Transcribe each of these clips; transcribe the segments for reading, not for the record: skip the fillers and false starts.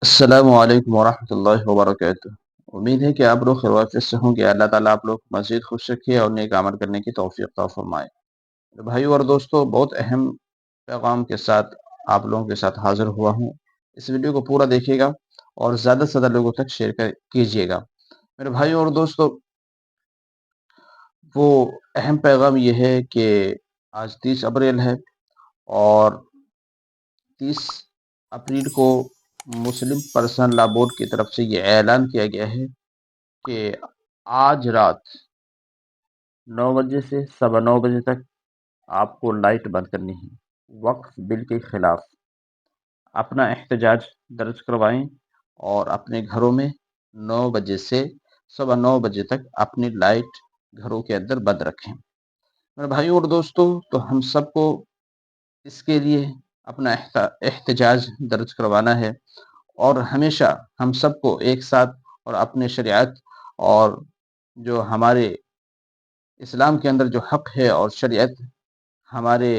السلام علیکم ورحمۃ اللہ وبرکاتہ۔ امید ہے کہ آپ لوگ خیر و عافیت سے ہوں گے۔ اللہ تعالیٰ آپ لوگ مزید خوش رکھے اور نیک عمل کرنے کی توفیق عطا فرمائے۔ بھائیو اور دوستو، بہت اہم پیغام کے ساتھ آپ لوگوں کے ساتھ حاضر ہوا ہوں۔ اس ویڈیو کو پورا دیکھیے گا اور زیادہ سے زیادہ لوگوں تک شیئر کیجیے گا۔ میرے بھائیو اور دوستو، وہ اہم پیغام یہ ہے کہ آج 30 اپریل ہے اور 30 اپریل کو مسلم پرسنل لا بورڈ کی طرف سے یہ اعلان کیا گیا ہے کہ آج رات 9 بجے سے 9:15 تک آپ کو لائٹ بند کرنی ہے۔ وقف بل کے خلاف اپنا احتجاج درج کروائیں اور اپنے گھروں میں 9 بجے سے 9:15 تک اپنی لائٹ گھروں کے اندر بند رکھیں۔ میرے بھائیوں اور دوستوں، تو ہم سب کو اس کے لیے اپنا احتجاج درج کروانا ہے اور ہمیشہ ہم سب کو ایک ساتھ اور اپنے شریعت اور جو ہمارے اسلام کے اندر جو حق ہے اور شریعت ہمارے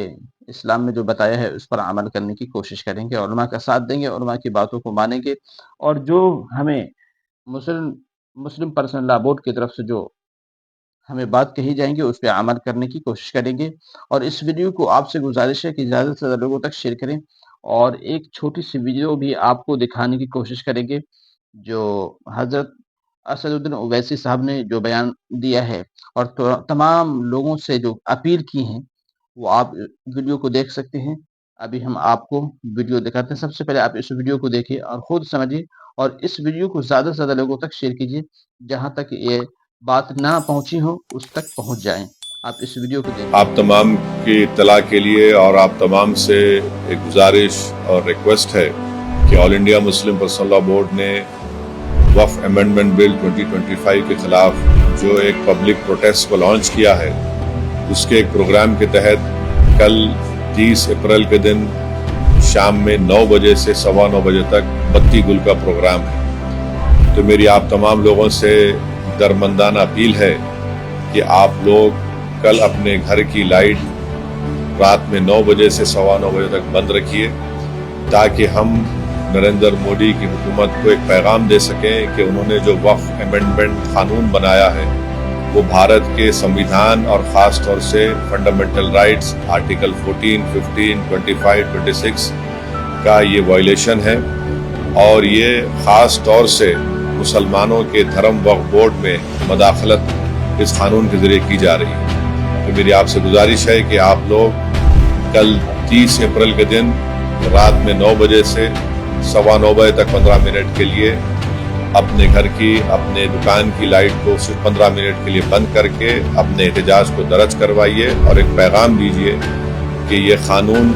اسلام میں جو بتایا ہے اس پر عمل کرنے کی کوشش کریں گے، علماء کا ساتھ دیں گے، علماء کی باتوں کو مانیں گے، اور جو ہمیں مسلم پرسنل لا بورڈ کی طرف سے جو ہمیں بات کہی جائیں گے اس پہ عمل کرنے کی کوشش کریں گے۔ اور اس ویڈیو کو آپ سے گزارش ہے کہ زیادہ سے زیادہ لوگوں تک شیئر کریں اور ایک چھوٹی سی ویڈیو بھی آپ کو دکھانے کی کوشش کریں گے جو حضرت اسد الدین اویسی صاحب نے جو بیان دیا ہے، اور تمام لوگوں سے جو اپیل کی ہیں وہ آپ ویڈیو کو دیکھ سکتے ہیں۔ ابھی ہم آپ کو ویڈیو دکھاتے ہیں۔ سب سے پہلے آپ اس ویڈیو کو دیکھیں اور خود سمجھیں، اور اس ویڈیو کو زیادہ سے زیادہ لوگوں تک شیئر کیجیے، جہاں تک یہ بات نہ پہنچی ہو اس تک پہنچ جائیں۔ آپ اس ویڈیو کو دیکھیں۔ آپ تمام کی اطلاع کے لیے اور آپ تمام سے ایک گزارش اور ریکویسٹ ہے کہ آل انڈیا مسلم پرسنل لا بورڈ نے وقف امینڈمنٹ بل 2025 کے خلاف جو ایک پبلک پروٹیسٹ کو لانچ کیا ہے، اس کے ایک پروگرام کے تحت کل 30 اپریل کے دن شام میں 9 بجے سے 9:15 تک بتی گل کا پروگرام ہے۔ تو میری آپ تمام لوگوں سے درمندانہ اپیل ہے کہ آپ لوگ کل اپنے گھر کی لائٹ رات میں 9 بجے سے 9:15 تک بند رکھیے، تاکہ ہم نریندر مودی کی حکومت کو ایک پیغام دے سکیں کہ انہوں نے جو وقف امینڈمنٹ قانون بنایا ہے وہ بھارت کے سمویدھان اور خاص طور سے فنڈامنٹل رائٹس آرٹیکل 14، 15، 25، 26 کا یہ وائلیشن ہے، اور یہ خاص طور سے مسلمانوں کے دھرم وقف بورڈ میں مداخلت اس قانون کے ذریعے کی جا رہی ہے۔ تو میری آپ سے گزارش ہے کہ آپ لوگ کل 30 اپریل کے دن رات میں 9 بجے سے 9:15 بجے تک 15 منٹ کے لیے اپنے گھر کی، اپنے دکان کی لائٹ کو صرف 15 منٹ کے لیے بند کر کے اپنے احتجاج کو درج کروائیے اور ایک پیغام دیجیے کہ یہ قانون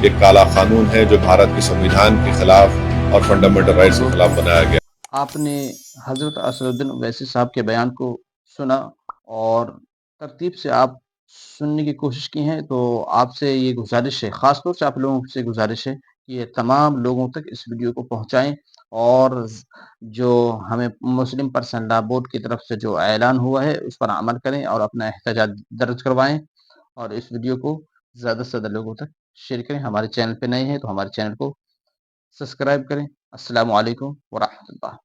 ایک کالا قانون ہے جو بھارت کے سمویدھان کے خلاف اور فنڈامنٹل رائٹس کے خلاف بنایا گیا۔ آپ نے حضرت اسد الدین اویسی صاحب کے بیان کو سنا اور ترتیب سے آپ سننے کی کوشش کی ہیں، تو آپ سے یہ گزارش ہے، خاص طور سے آپ لوگوں سے گزارش ہے کہ یہ تمام لوگوں تک اس ویڈیو کو پہنچائیں، اور جو ہمیں مسلم پرسنل لا بورڈ کی طرف سے جو اعلان ہوا ہے اس پر عمل کریں اور اپنا احتجاج درج کروائیں، اور اس ویڈیو کو زیادہ سے زیادہ لوگوں تک شیئر کریں۔ ہمارے چینل پہ نئے ہیں تو ہمارے چینل کو سبسکرائب کریں۔ السلام علیکم ورحمۃ اللہ۔